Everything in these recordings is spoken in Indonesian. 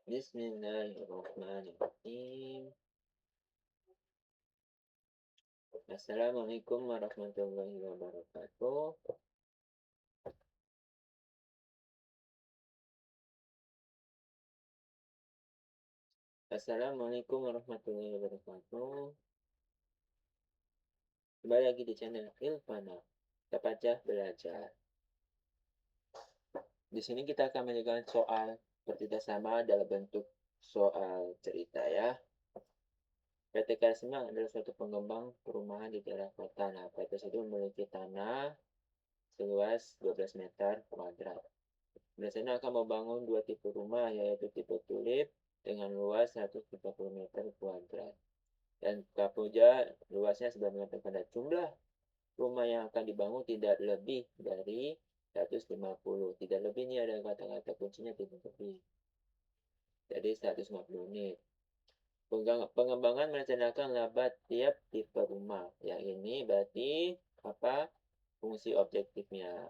Bismillahirrahmanirrahim. Assalamualaikum warahmatullahi wabarakatuh. Assalamualaikum warahmatullahi wabarakatuh. Kembali lagi di channel Ilfana, Terpacah Belajar. Di sini kita akan mengerjakan soal kerjasama dalam bentuk soal cerita ya. PT Karisma adalah suatu pengembang perumahan di daerah kota. Nah, PT itu memiliki tanah seluas 12 meter kuadrat. Biasanya akan membangun dua tipe rumah, yaitu tipe tulip dengan luas 130 meter kuadrat dan Kapuja luasnya 9 meter kuadrat. Jumlah rumah yang akan dibangun tidak lebih dari 150. Tidak lebih ini ada kata-kata kuncinya, tidak lebih. Jadi 150 unit. Pengembangan merencanakan laba tiap tipe rumah. Yang ini berarti apa? Fungsi objektifnya.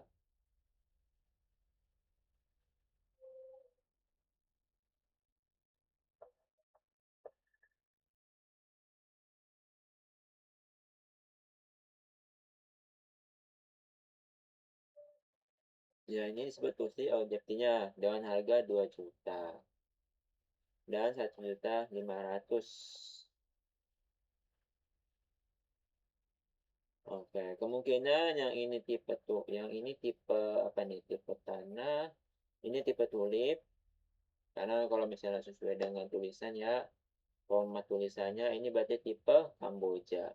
Ya, ini disebut fungsi objektifnya dengan harga 2 juta dan 1.500.000. Oke, kemungkinan yang ini tipe tuh, yang ini tipe apa nih? Tipe tanah, ini tipe tulip. Karena kalau misalnya sesuai dengan tulisan ya, format tulisannya ini berarti tipe Kamboja.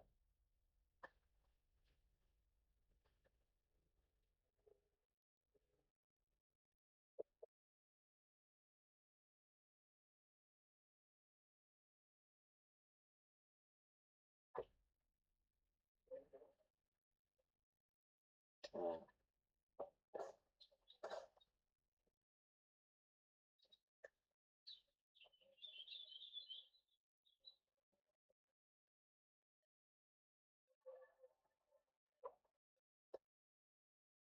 Nah,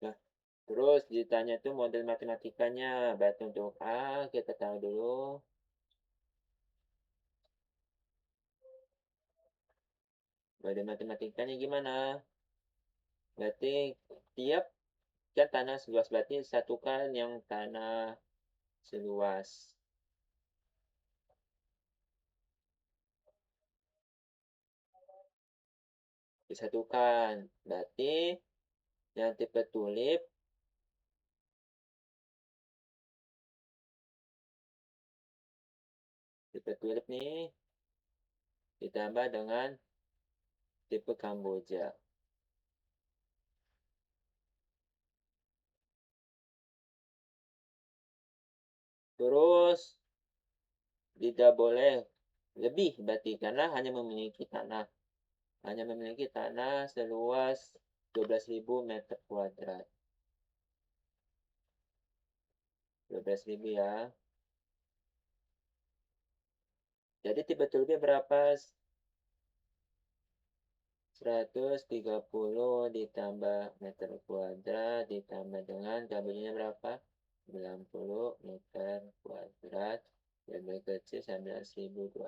nah, terus ditanya tuh model matematikanya. Berarti untuk A kita tahu dulu. Model matematikanya gimana? Berarti tiap kan tanah seluas, berarti satukan yang tanah seluas. Disatukan. Berarti yang tipe tulip nih ditambah dengan tipe Kamboja. Terus tidak boleh lebih berarti karena hanya memiliki tanah seluas 12.000 meter kuadrat. 12.000 ya. Jadi tipe tulipnya berapa? 130 ditambah meter kuadrat ditambah dengan Kambojanya berapa? 90 meter kuadrat dan berkecil 19.200.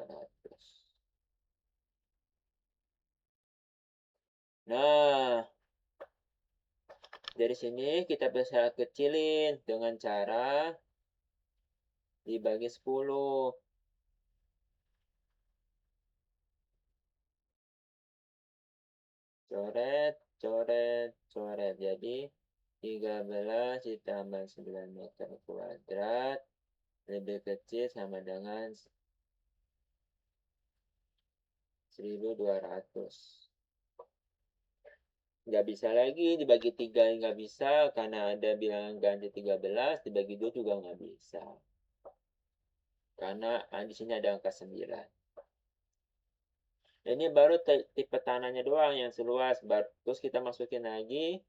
Nah, dari sini kita bisa kecilin dengan cara dibagi 10. Coret, coret, coret. Jadi 13 ditambah 9 meter kuadrat lebih kecil sama dengan 1.200. Nggak bisa lagi dibagi 3, nggak bisa karena ada bilangan ganjil 13, dibagi 2 juga nggak bisa. Karena di sini ada angka 9. Ini baru tipe tanahnya doang yang seluas. Terus kita masukin lagi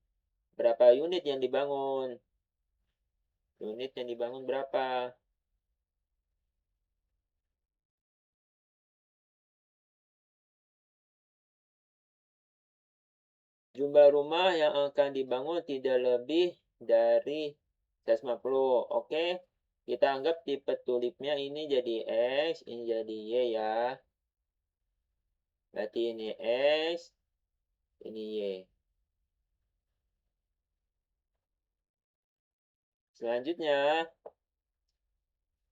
berapa unit yang dibangun. Unit yang dibangun berapa? Jumlah rumah yang akan dibangun tidak lebih dari 150. Oke, Kita anggap tipe tulipnya ini jadi X, ini jadi Y ya. Berarti ini X, ini Y. Selanjutnya,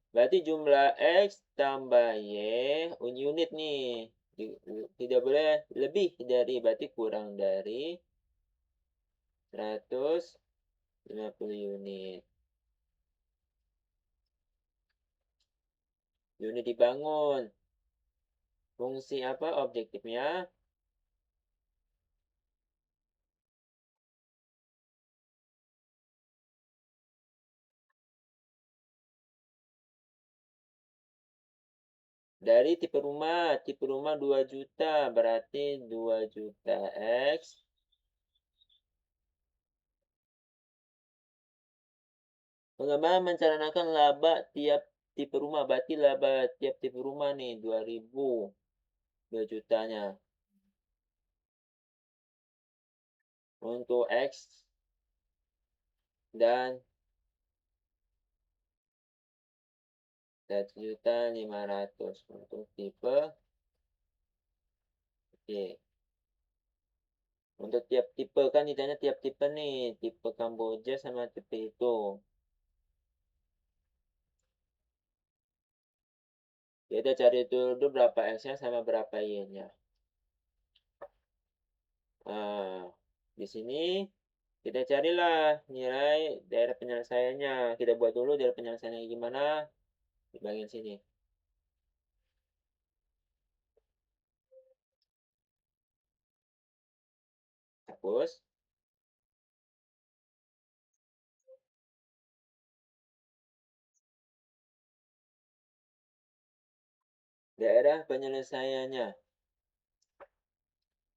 berarti jumlah X tambah Y, unit nih. Tidak boleh lebih dari, berarti kurang dari 150 unit. Unit dibangun. Fungsi apa objektifnya? Dari tipe rumah 2 juta, berarti 2 juta X. Pengembangan mencanangkan laba tiap tipe rumah, berarti laba tiap tipe rumah nih 2000, 2 jutanya. Untuk X dan 1.500.000 untuk tipe Y. Untuk tiap tipe kan ditanya tiap tipe nih, tipe Kamboja sama tipe itu. Kita cari dulu berapa X-nya sama berapa Y-nya. Nah, di sini kita carilah nilai daerah penyelesaiannya. Kita buat dulu daerah penyelesaiannya gimana di bagian sini. Hapus. Daerah penyelesaiannya.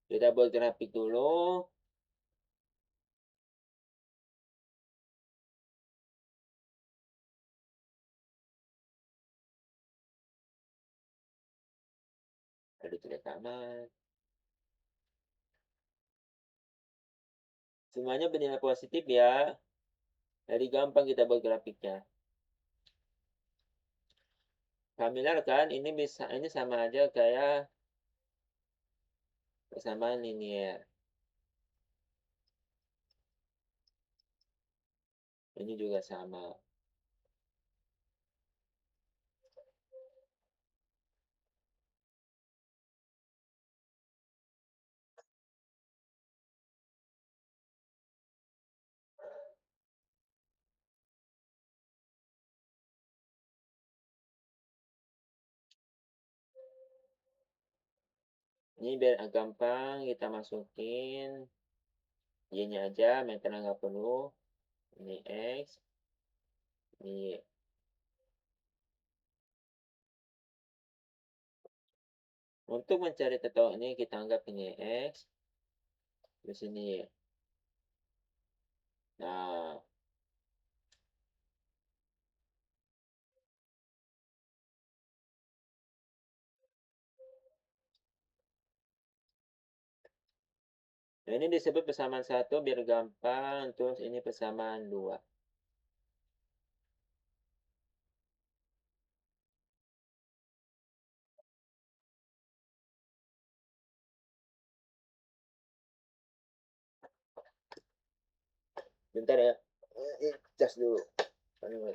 Kita buat grafik dulu. Ada tidak aman. Semuanya bernilai positif ya. Jadi gampang kita buat grafiknya. Familiar kan? Ini sama aja kayak persamaan linier. Ini juga sama. Ini biar gampang kita masukin Y-nya aja, meternya nggak perlu. Ini X, ini Y. Untuk mencari titik ini kita anggap ini X, di sini Y. Nah, ini disebut persamaan 1 biar gampang, terus ini persamaan 2. Bentar ya, cas dulu. Nah,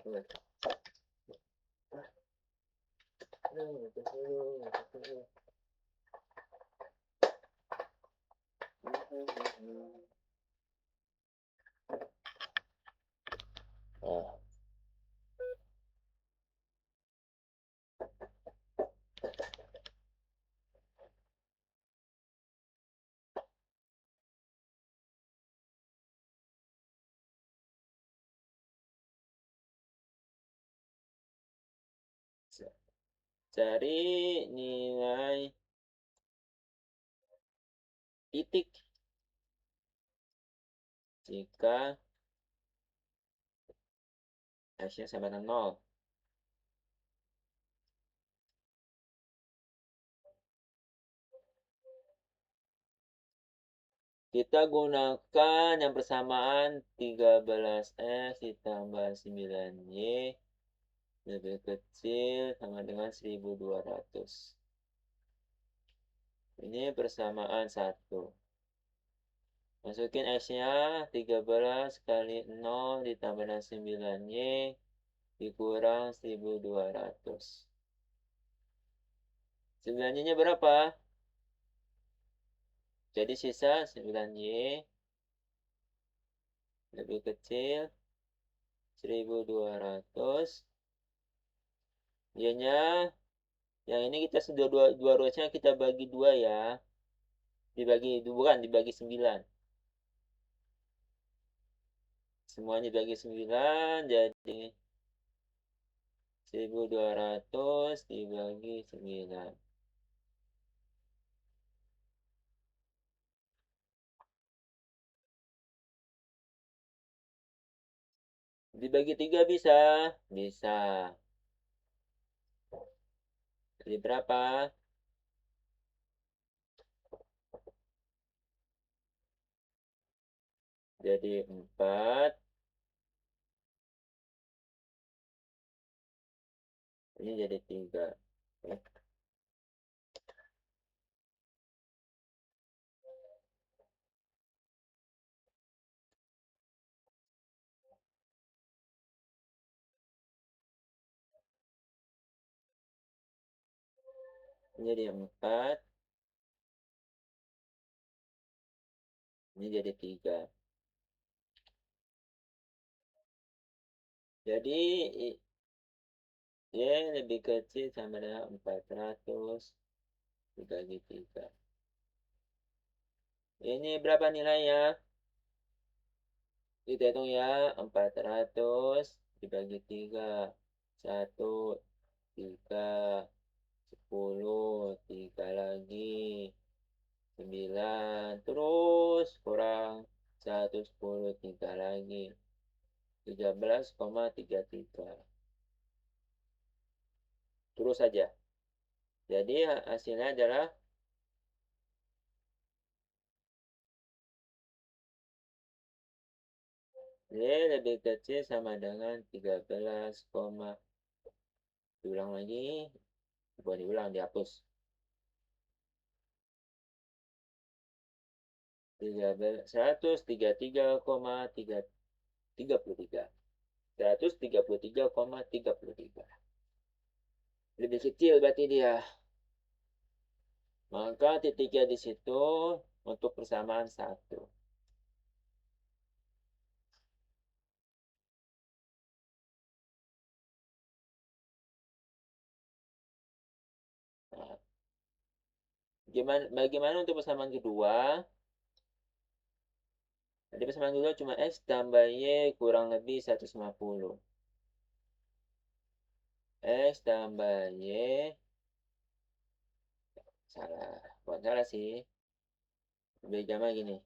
cari nilai titik jika X-nya sama dengan 0. Kita gunakan yang persamaan 13X ditambah 9Y lebih kecil sama dengan 1200. Ini persamaan 1. Masukin X-nya 13 kali 0 ditambah dengan 9Y dikurang 1200. 9Y-nya berapa? Jadi sisa 9Y lebih kecil 1200. Y-nya yang ini kita sudah dua ruasnya kita bagi 2 ya. Dibagi 9. Semuanya dibagi 9 jadi 1200 dibagi 9. Dibagi 3 bisa? Bisa. Jadi berapa? Jadi 4. Ini jadi 3. Ini jadi 4. Ini jadi 3. Jadi Y lebih kecil sama dengan 400 dibagi 3. Ini berapa nilainya? Kita hitung ya. 400 dibagi 3. 1, 3, 10, 3 lagi. 9, terus kurang 110, 3 lagi. 13,33. Terus saja. Jadi hasilnya adalah Y lebih kecil sama dengan 13, diulang lagi. Bukan diulang, dihapus. 133,33. 133,33. Lebih kecil berarti dia. Maka titiknya di situ untuk persamaan 1. Nah, bagaimana untuk persamaan kedua? Jadi persamaan kedua cuma X tambah Y kurang lebih 150. X tambah Y. Salah. Bukan salah sih. Lebih gampang gini.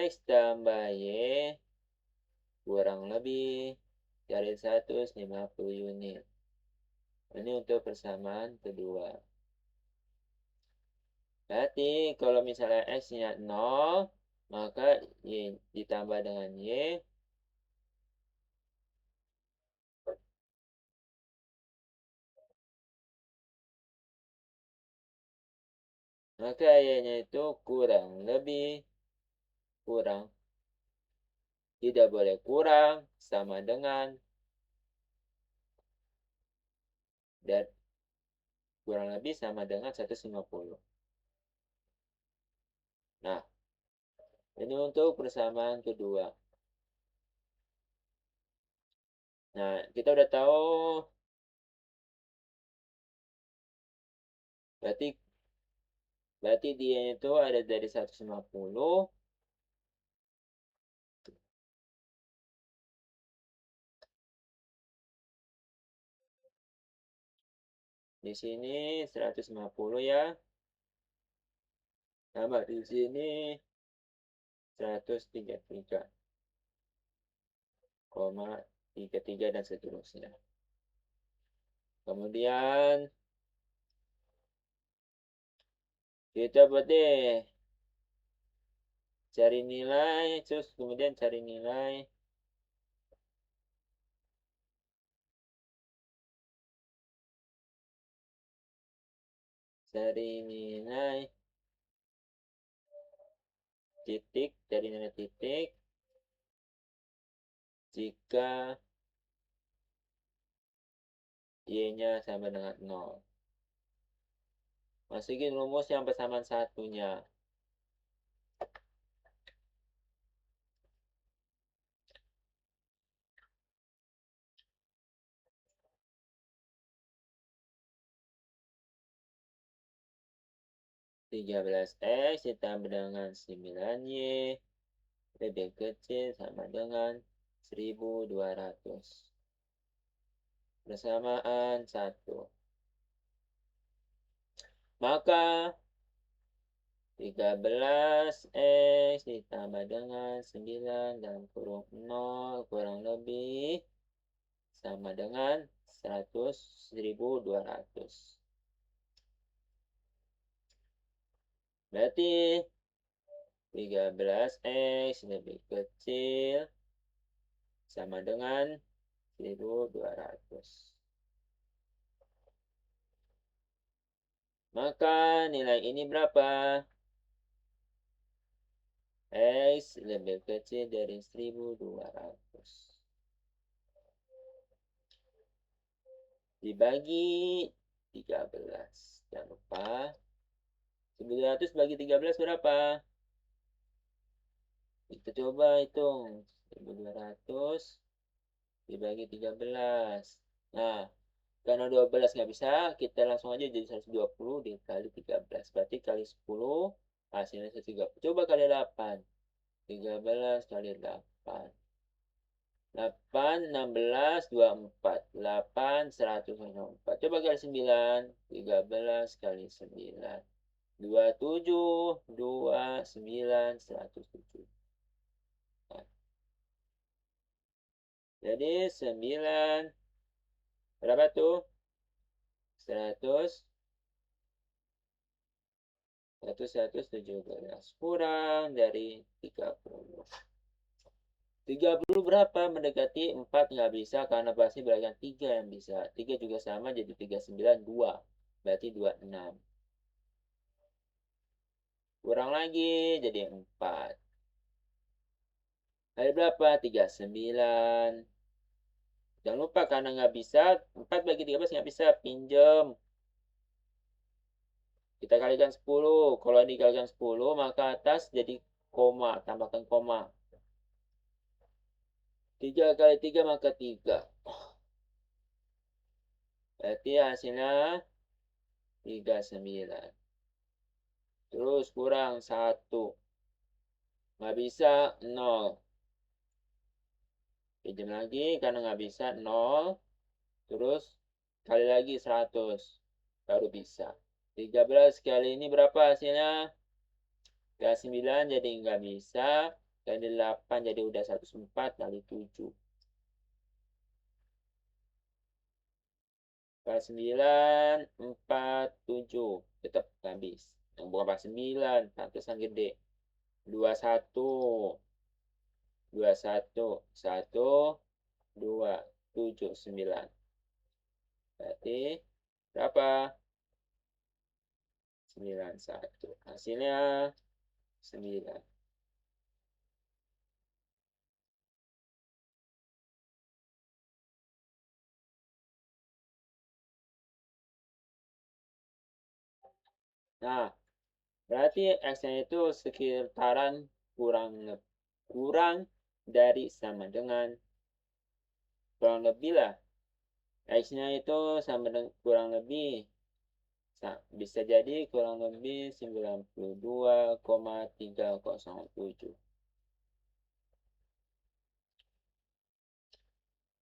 X tambah Y kurang lebih dari 150 unit. Ini untuk persamaan kedua. Berarti kalau misalnya X-nya 0, maka Y ditambah dengan Y. Maka Y-nya itu kurang. Tidak boleh kurang sama dengan dan kurang lebih sama dengan 150. Nah, ini untuk persamaan kedua. Nah, kita udah tahu berarti dia itu ada dari 150. Di sini 150 ya. Tambah di sini 133,33 dan seterusnya. Kemudian kita buat deh cari nilai, terus kemudian cari nilai dari nilai titik, dari nilai titik jika y-nya sama dengan 0. Masukin rumus yang persamaan satunya. 13x ditambah dengan 9y lebih kecil sama dengan 1200. Persamaan 1. Maka 13x ditambah dengan 9 dalam kurung 0 kurang lebih sama dengan 1200. Berarti 13x lebih kecil sama dengan 1200. Maka nilai ini berapa? X lebih kecil dari 1200. Dibagi 13. Jangan lupa. 900 bagi 13 berapa? Kita coba hitung. 1200 dibagi 13. Nah, karena 12 nggak bisa, kita langsung aja jadi 120 dikali 13. Berarti kali 10, hasilnya 130. Coba kali 8. 13 kali 8. 8, 16, 24. 8, 104. Coba kali 9. 13 kali 9. 27, 29, 107. Nah, jadi 9, berapa tuh? 100, 117 kurang dari 30. 30 berapa? Mendekati 4 nggak bisa karena pasti berikan 3 yang bisa. 3 juga sama jadi 39, 2. Berarti 26. Kurang lagi jadi 4. Kali berapa? 39. Jangan lupa karena nggak bisa, 4 bagi 13 nggak bisa, pinjem. Kita kalikan 10. Kalau dikalikan 10, maka atas jadi koma. Tambahkan koma. 3 kali 3 maka 3. Berarti hasilnya 39. Terus kurang 1. Nggak bisa 0. Pinjam lagi karena nggak bisa 0. Terus kali lagi 100. Baru bisa. 13 kali ini berapa hasilnya? Kali 9 jadi nggak bisa. Kali 8 jadi udah 104 kali 7. Kali 9, 4, 7. Tetap habis. Yang bukan pas 9. Pantesan gede. 21. 21. 1, 2, 7, 9. Berarti berapa? 91. Hasilnya 9. Nah, berarti X-nya itu sekitaran kurang dari sama dengan kurang lebih lah. X-nya itu sama dengan kurang lebih. Nah, bisa jadi kurang lebih 92,307.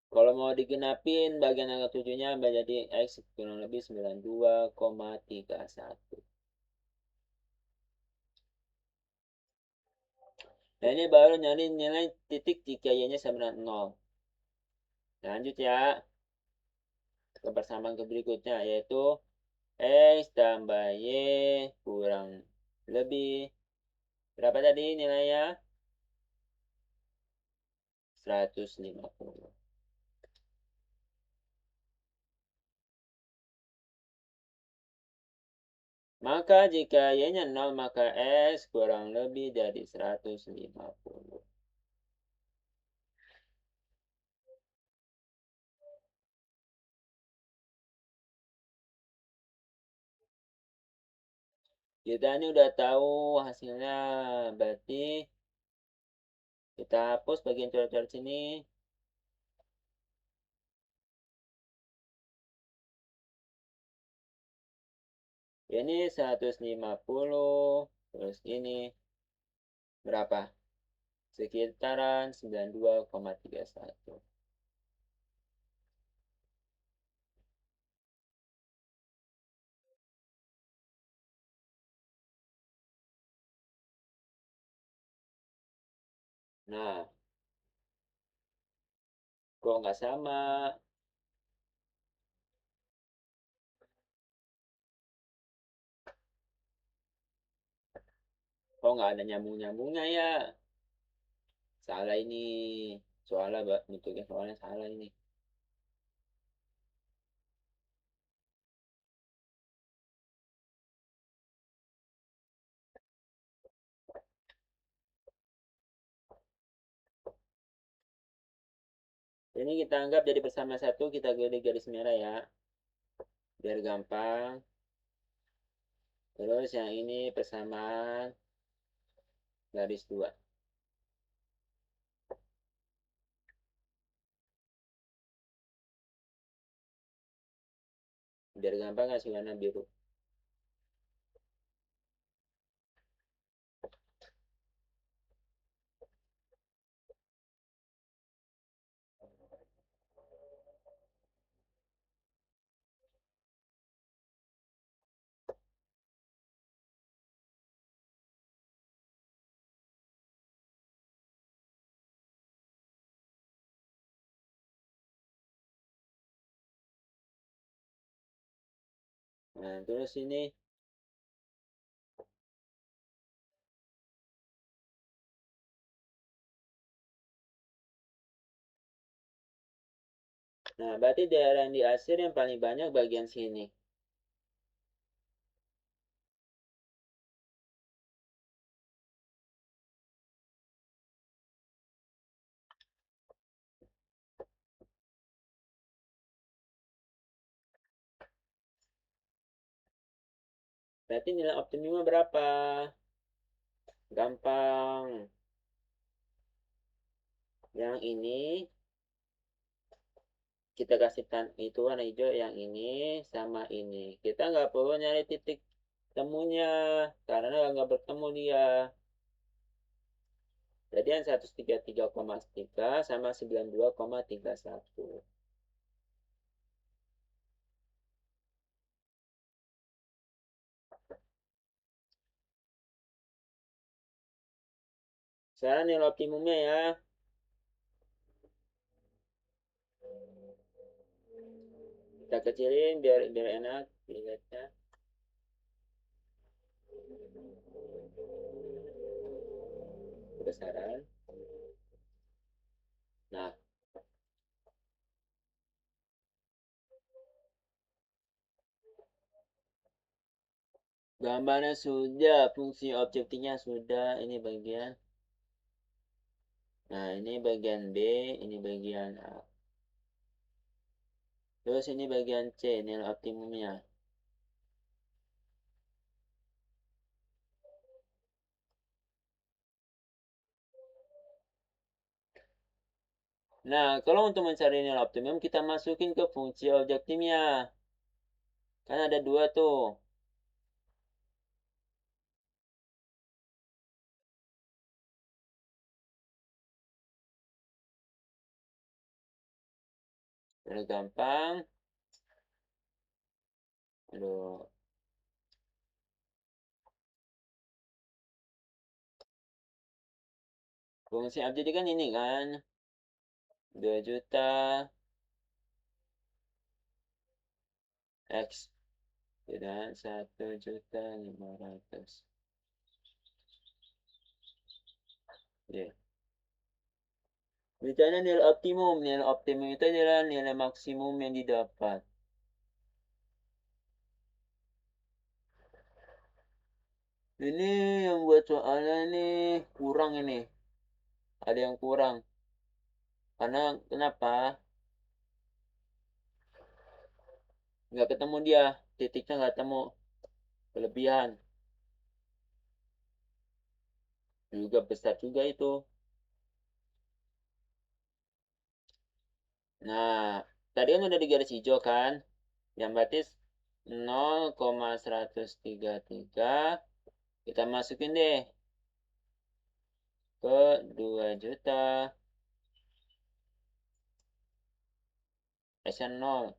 Kalau mau digenapin bagian angka 7-nya menjadi X kurang lebih 92,31. Nah, ini baru nyari nilai titik jika y-nya sama dengan 0. Lanjut ya ke persamaan ke berikutnya, yaitu X tambah Y kurang lebih berapa tadi nilainya? 150. Maka jika Y-nya 0, maka S kurang lebih dari 150. Kita ini udah tahu hasilnya, berarti kita hapus bagian coret-coret sini. Ini 150, terus ini berapa? Sekitaran 92,31. Nah, kok nggak sama? Kok nggak ada nyambung-nyambungnya ya? Salah ini. Soalnya bentuknya soalnya salah ini. Ini kita anggap jadi bersama satu, kita garis merah ya. Biar gampang. Terus yang ini persamaan garis 2. Biar gampang kasih warna biru. Nah, terus ini. Nah, berarti daerah yang diasir yang paling banyak bagian sini. Berarti nilai optimumnya berapa? Gampang. Yang ini kita kasihkan itu warna hijau, yang ini sama ini. Kita nggak perlu nyari titik temunya karena nggak bertemu dia. Jadi yang 133,3 sama 92,31. Sekarang nilai optimumnya ya. Kita kecilin biar enak dilihatnya. Kebesaran. Nah, gambarnya sudah, fungsi objektifnya sudah. Ini bagian. Nah, ini bagian B, ini bagian A. Terus ini bagian C, nilai optimumnya. Nah, kalau untuk mencari nilai optimum, kita masukin ke fungsi objektifnya. Kan ada dua tuh. Udah gampang. Aduh. Fungsi objektif kan ini kan. 2 juta X. Dan 1.500.000. Ya. Bicara nilai optimum. Nilai optimum itu adalah nilai maksimum yang didapat. Ini yang buat soalnya nih kurang ini. Ada yang kurang. Karena kenapa? Nggak ketemu dia. Titiknya nggak ketemu. Kelebihan. Juga besar juga itu. Nah, tadi kan udah di garis hijau kan? Yang berarti 0,133 kita masukin deh ke 2 juta S0.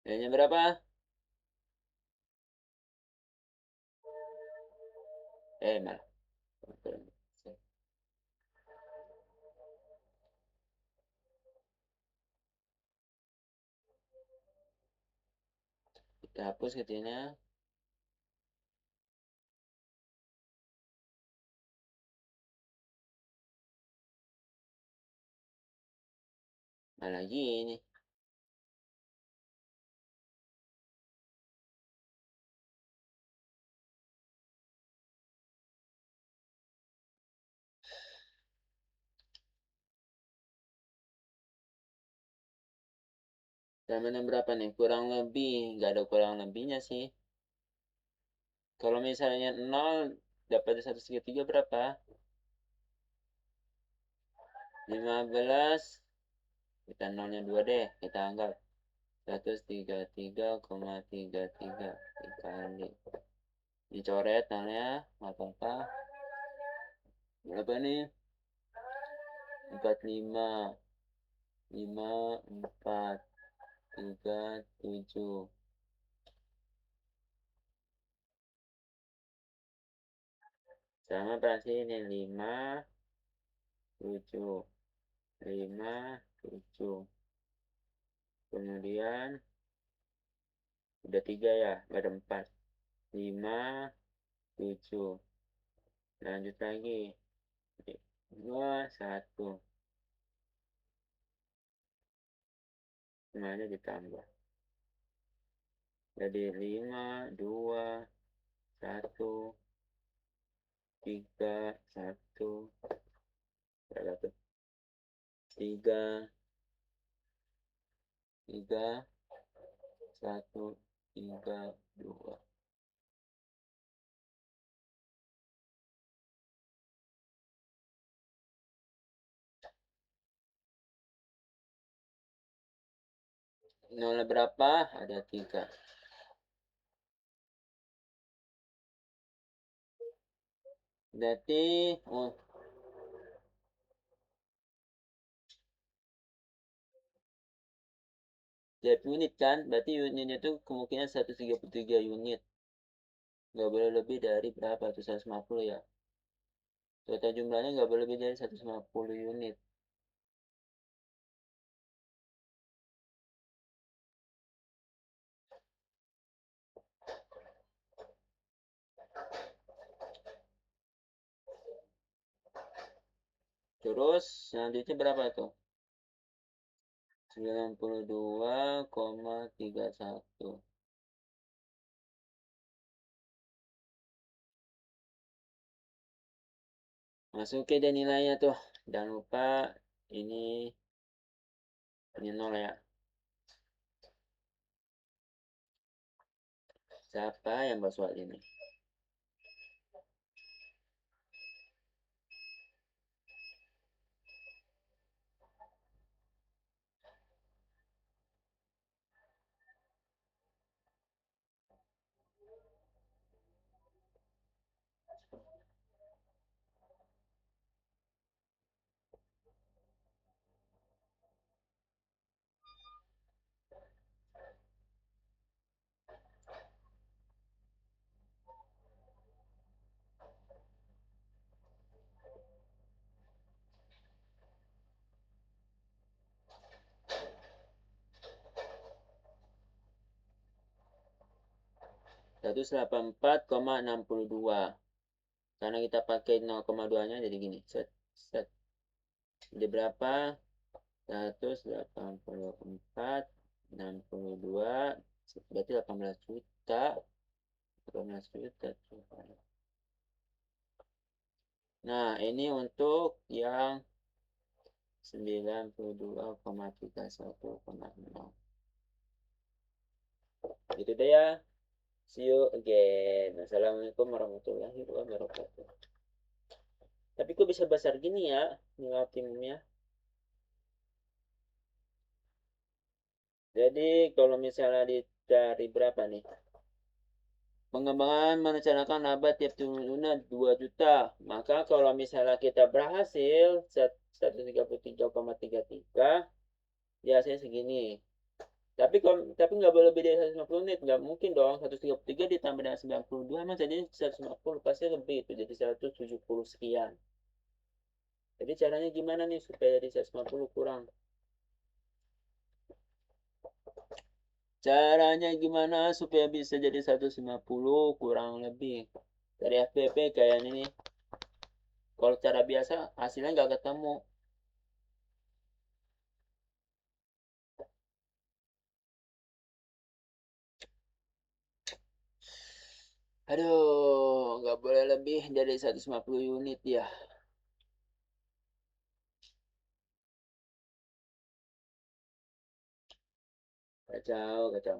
Nilainya berapa? Malah. Kita hapus kecilnya. Malah gini. Sama berapa nih? Kurang lebih. Nggak ada kurang lebihnya sih. Kalau misalnya 0 dapat 133 berapa? 15. Kita nolnya 2 deh. Kita anggap 133,33 dikali. Dicoret nolnya. Nggak apa-apa. Berapa nih? 45. 5, 4, 3, 7. Sama berarti ini 5, 7. 5, 7. Kemudian udah 3 ya, nggak ada 4. 5, 7. Lanjut lagi. 2, 1. Semuanya ditambah. Jadi 5, 2, 1, 3, 1. Berapa? 3, 3, 1, 3, 2. Nol berapa? Ada 3. Berarti, oh, tiap unit kan? Berarti unitnya itu kemungkinan 133 unit. Nggak boleh lebih dari berapa tuh? 150 ya. Total jumlahnya nggak boleh lebih dari 150 unit. Terus selanjutnya berapa tuh? 92,31. Masukin deh nilainya tuh. Jangan lupa ini nol ya. Siapa yang buat soal ini? Seratus delapan puluh empat koma 62. Karena kita pakai 0,2 nya jadi gini. Set, set. Jadi berapa? 184,62, berarti 18 juta. 18 juta. Nah, ini untuk yang 92,31,6. Gitu deh ya. See you again. Assalamualaikum warahmatullahi wabarakatuh. Tapi kok bisa besar gini ya nilai optimumnya? Jadi kalau misalnya dicari berapa nih? Pengembangan merencanakan laba tiap turunan 2 juta. Maka kalau misalnya kita berhasil 133,33, ya saya segini. Tapi nggak boleh lebih dari 150 menit, nggak mungkin dong. 133 ditambah dengan 92 emang jadi 150, pasti lebih itu jadi 170 sekian. Jadi caranya gimana nih supaya dari 150 kurang? Caranya gimana supaya bisa jadi 150 kurang lebih? Dari FBP kayak ini. Kalau cara biasa hasilnya nggak ketemu. Aduh, nggak boleh lebih dari 150 unit ya. Kacau, kacau.